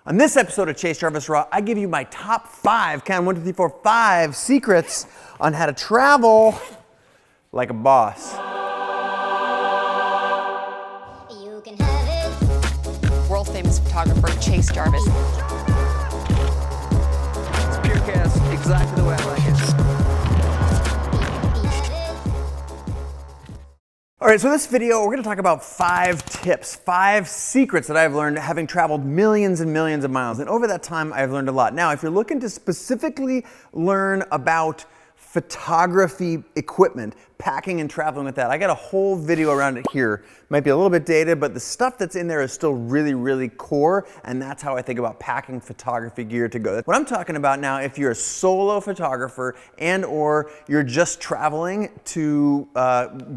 On this episode of Chase Jarvis Raw, I give you my top 5, count 1, 2, 3, 4, 5 secrets on how to travel like a boss. You can have it. World famous photographer Chase Jarvis. It's pure chaos, exactly the way I like it. All right, so this video, we're gonna talk about 5 tips, 5 secrets that I've learned having traveled millions and millions of miles. And over that time, I've learned a lot. Now, if you're looking to specifically learn about photography equipment, packing and traveling with that, I got a whole video around it here. Might be a little bit dated, but the stuff that's in there is still really, really core, and that's how I think about packing photography gear to go. What I'm talking about now, if you're a solo photographer and or you're just traveling to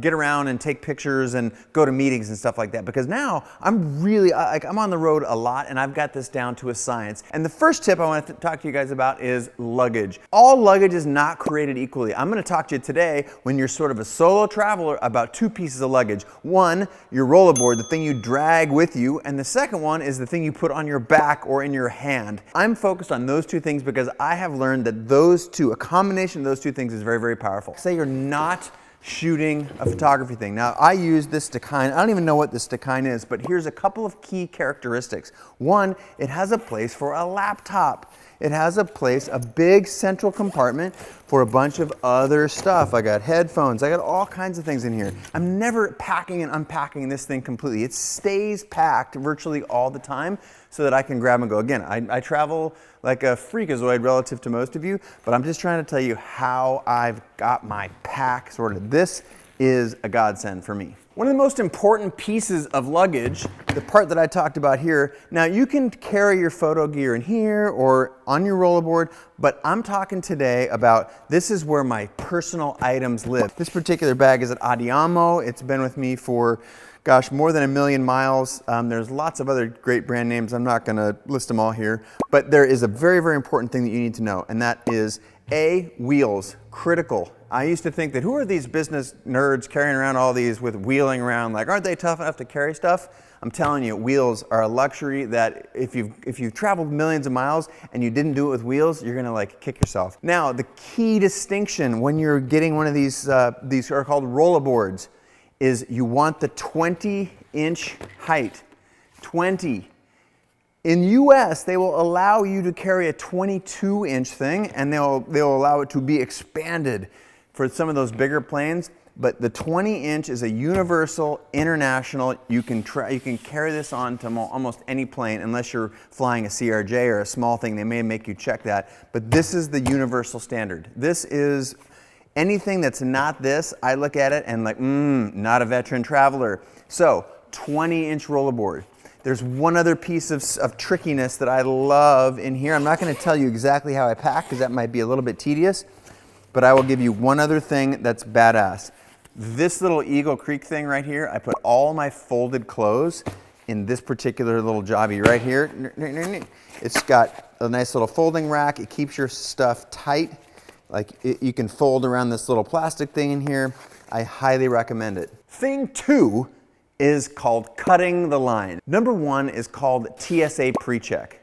get around and take pictures and go to meetings and stuff like that, because now I'm on the road a lot and I've got this down to a science. And the first tip I want to talk to you guys about is luggage. All luggage is not created equally. I'm going to talk to you today when you're sort of a solo traveler about 2 pieces of luggage. One, your rollerboard, the thing you drag with you, and the second one is the thing you put on your back or in your hand. I'm focused on those 2 things because I have learned that a combination of those 2 things is very, very powerful. Say you're not shooting a photography thing. Now, I use this Stakine. I don't even know what this Stakine is, but here's a couple of key characteristics. One, it has a place for a laptop. It has a big central compartment for a bunch of other stuff. I got headphones, I got all kinds of things in here. I'm never packing and unpacking this thing completely. It stays packed virtually all the time so that I can grab and go. Again, I travel like a freakazoid relative to most of you, but I'm just trying to tell you how I've got my pack sorted. This is a godsend for me. One of the most important pieces of luggage, the part that I talked about here, now you can carry your photo gear in here or on your rollerboard, but I'm talking today about this is where my personal items live. This particular bag is at Adiamo. It's been with me for, gosh, more than 1 million miles. There's lots of other great brand names. I'm not gonna list them all here, but there is a very, very important thing that you need to know, and that is wheels, critical. I used to think that who are these business nerds carrying around all these with wheeling around, like aren't they tough enough to carry stuff? I'm telling you, wheels are a luxury that if you've traveled millions of miles and you didn't do it with wheels, you're gonna like kick yourself. Now, the key distinction when you're getting one of these are called rollerboards, is you want the 20-inch height, 20. In the US, they will allow you to carry a 22-inch thing, and they'll allow it to be expanded for some of those bigger planes. But the 20-inch is a universal, international. You can carry this on to almost any plane, unless you're flying a CRJ or a small thing. They may make you check that. But this is the universal standard. This is anything that's not this. I look at it and like, not a veteran traveler. So 20-inch rollerboard. There's one other piece of trickiness that I love in here. I'm not going to tell you exactly how I pack because that might be a little bit tedious, but I will give you one other thing that's badass. This little Eagle Creek thing right here, I put all my folded clothes in this particular little jobby right here. It's got a nice little folding rack. It keeps your stuff tight. You can fold around this little plastic thing in here. I highly recommend it. Thing 2 is called cutting the line. Number 1 is called TSA pre-check.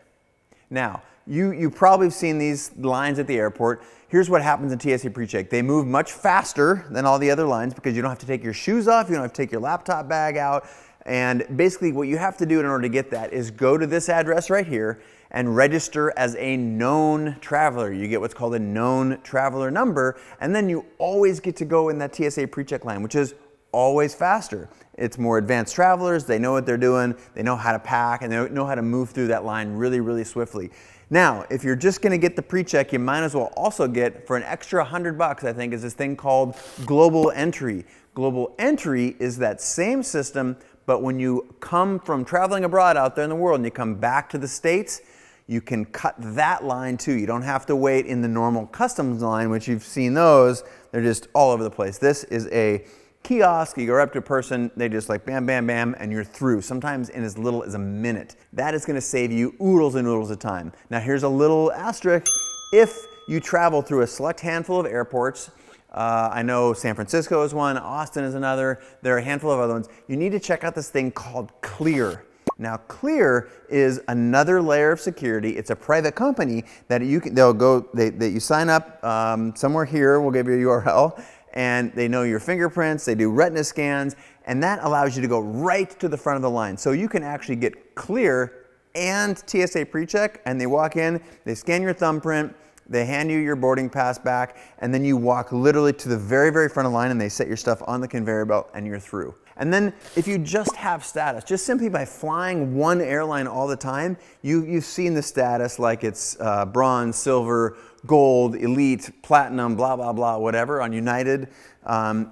Now, you probably have seen these lines at the airport. Here's what happens in TSA pre-check. They move much faster than all the other lines because you don't have to take your shoes off, you don't have to take your laptop bag out, and basically what you have to do in order to get that is go to this address right here and register as a known traveler. You get what's called a known traveler number, and then you always get to go in that TSA pre-check line, which is always faster. It's more advanced travelers, they know what they're doing, they know how to pack, and they know how to move through that line really, really swiftly. Now, if you're just gonna get the pre-check, you might as well also get, for an extra $100, I think, is this thing called Global Entry. Global Entry is that same system, but when you come from traveling abroad out there in the world and you come back to the States, you can cut that line too. You don't have to wait in the normal customs line, which you've seen those. They're just all over the place. This is a kiosk. You go up to a person, they just like bam, bam, bam, and you're through. Sometimes in as little as a minute. That is gonna save you oodles and oodles of time. Now here's a little asterisk. If you travel through a select handful of airports, I know San Francisco is one, Austin is another, there are a handful of other ones, you need to check out this thing called Clear. Now, Clear is another layer of security. It's a private company that you sign up somewhere here. We'll give you a URL, and they know your fingerprints. They do retina scans, and that allows you to go right to the front of the line. So you can actually get Clear and TSA PreCheck, and they walk in, they scan your thumbprint, they hand you your boarding pass back, and then you walk literally to the very, very front of the line, and they set your stuff on the conveyor belt, and you're through. And then if you just have status, just simply by flying one airline all the time, you've seen the status like it's bronze, silver, gold, elite, platinum, blah, blah, blah, whatever. On United,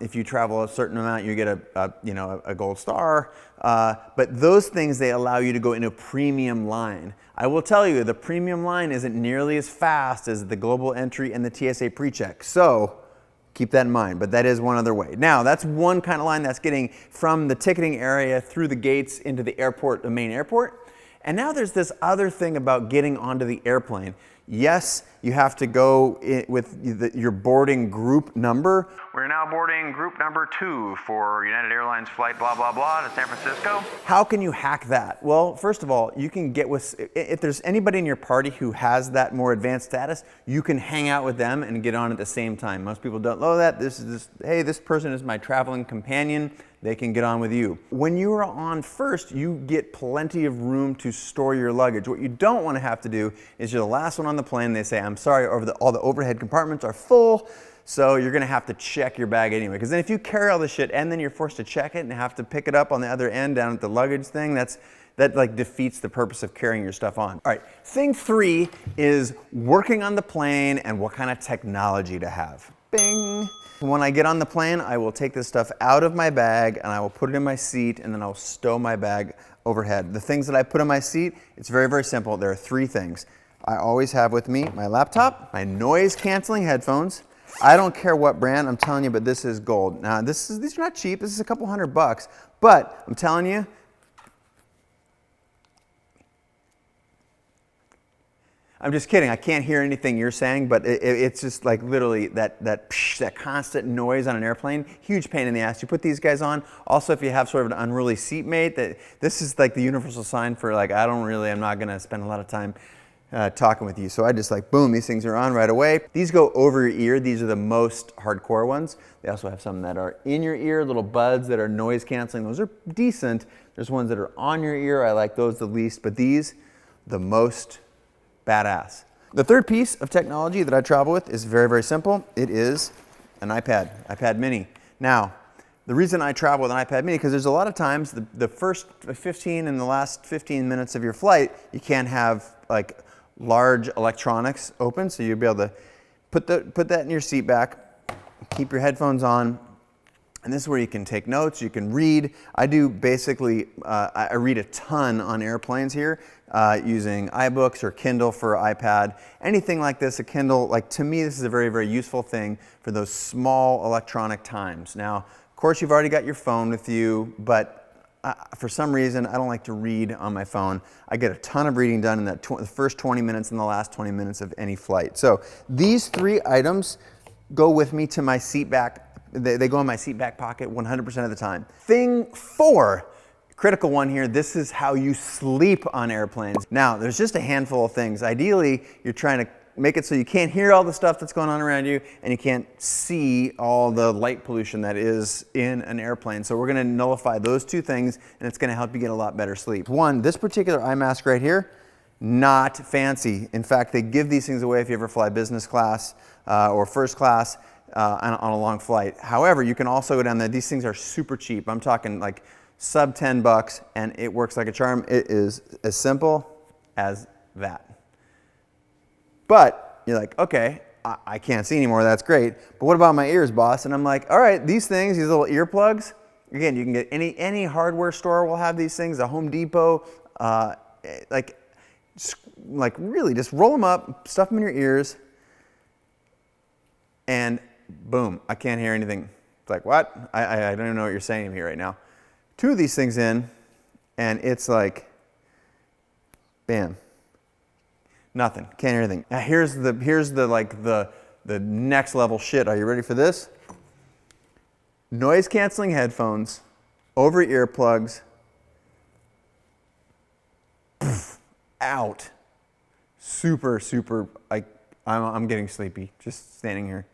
if you travel a certain amount, you get a gold star. But those things, they allow you to go in a premium line. I will tell you, the premium line isn't nearly as fast as the global entry and the TSA PreCheck. So keep that in mind, but that is one other way. Now, that's one kind of line that's getting from the ticketing area through the gates into the airport, the main airport. And now there's this other thing about getting onto the airplane. Yes, you have to go with your boarding group number. We're now boarding group number 2 for United Airlines flight blah, blah, blah to San Francisco. How can you hack that? Well, first of all, you can get with, if there's anybody in your party who has that more advanced status, you can hang out with them and get on at the same time. Most people don't know that. Hey, this person is my traveling companion. They can get on with you. When you are on first, you get plenty of room to store your luggage. What you don't want to have to do is you're the last one on the plane. They say, I'm sorry, all the overhead compartments are full, so you're going to have to check your bag anyway. Because then if you carry all this shit and then you're forced to check it and have to pick it up on the other end down at the luggage thing, that like defeats the purpose of carrying your stuff on. All right, thing 3 is working on the plane and what kind of technology to have. Bing. When I get on the plane, I will take this stuff out of my bag and I will put it in my seat, and then I'll stow my bag overhead. The things that I put in my seat, it's very, very simple. There are 3 things. I always have with me my laptop, my noise canceling headphones. I don't care what brand, I'm telling you, but this is gold. Now, these are not cheap. This is a couple $100, but I'm telling you, I'm just kidding. I can't hear anything you're saying, but it's just like literally that constant noise on an airplane. Huge pain in the ass. You put these guys on. Also, if you have sort of an unruly seatmate, this is like the universal sign for like, I'm not going to spend a lot of time talking with you. So I just like, boom, these things are on right away. These go over your ear. These are the most hardcore ones. They also have some that are in your ear, little buds that are noise canceling. Those are decent. There's ones that are on your ear. I like those the least, but these, the most badass. The third piece of technology that I travel with is very, very simple. It is an iPad mini. Now, the reason I travel with an iPad mini, because there's a lot of times the first 15 and the last 15 minutes of your flight, you can't have like large electronics open, so you'll be able to put that in your seat back, keep your headphones on, and this is where you can take notes, you can read. I do basically, I read a ton on airplanes here using iBooks or Kindle for iPad. Anything like this, a Kindle, like to me this is a very, very useful thing for those small electronic times. Now, of course you've already got your phone with you, but for some reason I don't like to read on my phone. I get a ton of reading done in the first 20 minutes and the last 20 minutes of any flight. So these 3 items go with me to my seat back. They go in my seat back pocket 100% of the time. Thing 4, critical one here, this is how you sleep on airplanes. Now, there's just a handful of things. Ideally, you're trying to make it so you can't hear all the stuff that's going on around you and you can't see all the light pollution that is in an airplane. So we're gonna nullify those 2 things, and it's gonna help you get a lot better sleep. One, this particular eye mask right here, not fancy. In fact, they give these things away if you ever fly business class or first class. On a long flight. However, you can also go down there. These things are super cheap. I'm talking like sub $10, and it works like a charm. It is as simple as that. But you're like, okay, I can't see anymore. That's great. But what about my ears, boss? And I'm like, all right, these things, these little earplugs. Again, you can get any hardware store will have these things. A Home Depot, like really, just roll them up, stuff them in your ears, and boom, I can't hear anything. It's like, what? I don't even know what you're saying to me right now. 2 of these things in, and it's like, bam, nothing. Can't hear anything. Now here's the next level shit. Are you ready for this? Noise canceling headphones, over earplugs, out. Super, I'm getting sleepy just standing here.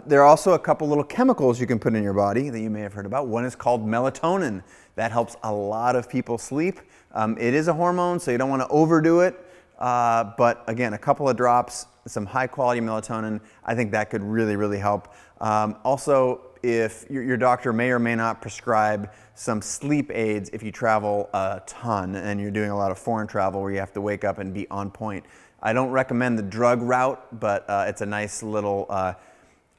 There are also a couple little chemicals you can put in your body that you may have heard about. One is called melatonin. That helps a lot of people sleep. It is a hormone, so you don't want to overdo it. But again, a couple of drops, some high quality melatonin, I think that could really, really help. Also, if your doctor may or may not prescribe some sleep aids if you travel a ton and you're doing a lot of foreign travel where you have to wake up and be on point. I don't recommend the drug route, but it's a nice little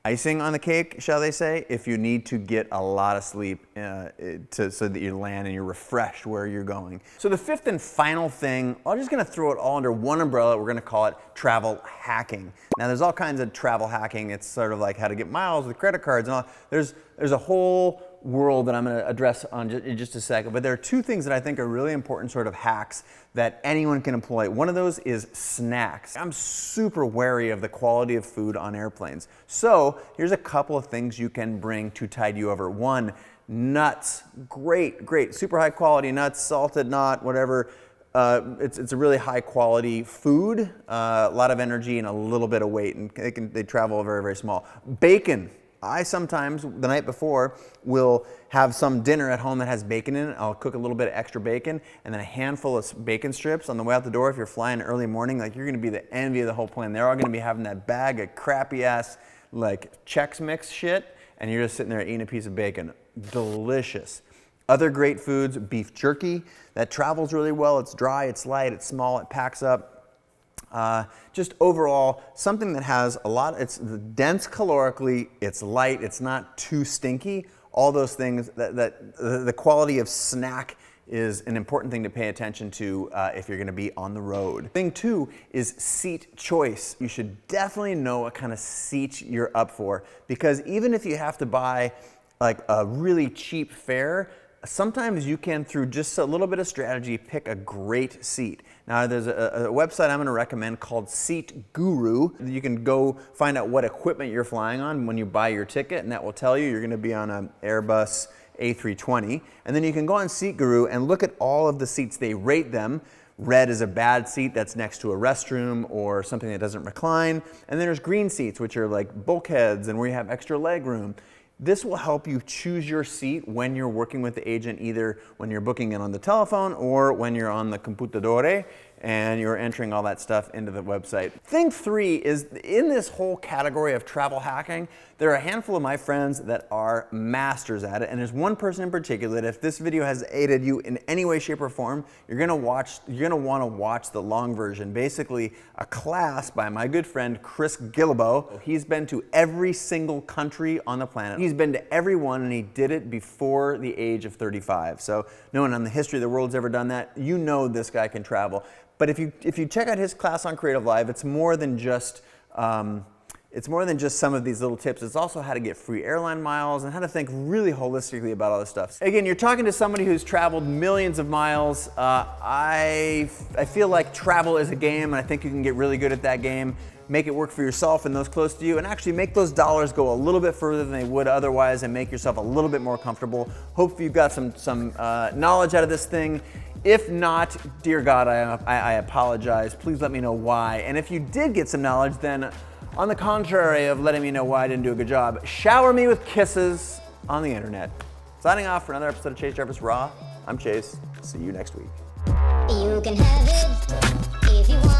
icing on the cake, shall they say, if you need to get a lot of sleep so that you land and you're refreshed where you're going. So the fifth and final thing, I'm just gonna throw it all under one umbrella. We're gonna call it travel hacking. Now there's all kinds of travel hacking. It's sort of like how to get miles with credit cards and all. There's a whole world that I'm going to address in just a second, but there are two things that I think are really important sort of hacks that anyone can employ. One of those is snacks. I'm super wary of the quality of food on airplanes. So here's a couple of things you can bring to tide you over. One, nuts. Great, super high quality nuts, salted, not, whatever. It's a really high quality food, a lot of energy and a little bit of weight, and they travel very, very small. Bacon. I sometimes, the night before, will have some dinner at home that has bacon in it. I'll cook a little bit of extra bacon and then a handful of bacon strips on the way out the door. If you're flying early morning, like, you're gonna be the envy of the whole plane. They're all gonna be having that bag of crappy ass, like, Chex Mix shit, and you're just sitting there eating a piece of bacon. Delicious. Other great foods, beef jerky. That travels really well. It's dry, it's light, it's small, it packs up. Just overall, something that has a lot, it's dense calorically, it's light, it's not too stinky. All those things, the quality of snack is an important thing to pay attention to if you're gonna be on the road. Thing two is seat choice. You should definitely know what kind of seat you're up for, because even if you have to buy like a really cheap fare, sometimes you can, through just a little bit of strategy, pick a great seat. Now, there's a website I'm going to recommend called Seat Guru. You can go find out what equipment you're flying on when you buy your ticket, and that will tell you you're going to be on an Airbus A320. And then you can go on Seat Guru and look at all of the seats. They rate them. Red is a bad seat that's next to a restroom or something that doesn't recline. And then there's green seats, which are like bulkheads and where you have extra leg room. This will help you choose your seat when you're working with the agent, either when you're booking it on the telephone or when you're on the computadore and you're entering all that stuff into the website. Thing three is, in this whole category of travel hacking, there are a handful of my friends that are masters at it, and there's one person in particular that if this video has aided you in any way, shape, or form, you're gonna want to watch the long version. Basically, a class by my good friend Chris Guillebeau. He's been to every single country on the planet. He's been to every one, and he did it before the age of 35. So no one on the history of the world's ever done that. You know this guy can travel. But if you check out his class on Creative Live, it's more than just some of these little tips. It's also how to get free airline miles and how to think really holistically about all this stuff. Again, you're talking to somebody who's traveled millions of miles. I feel like travel is a game, and I think you can get really good at that game. Make it work for yourself and those close to you, and actually make those dollars go a little bit further than they would otherwise, and make yourself a little bit more comfortable. Hopefully you've got some knowledge out of this thing. If not, dear God, I apologize. Please let me know why. And if you did get some knowledge, then on the contrary of letting me know why I didn't do a good job, shower me with kisses on the internet. Signing off for another episode of Chase Jarvis Raw. I'm Chase. See you next week. You can have it if you want.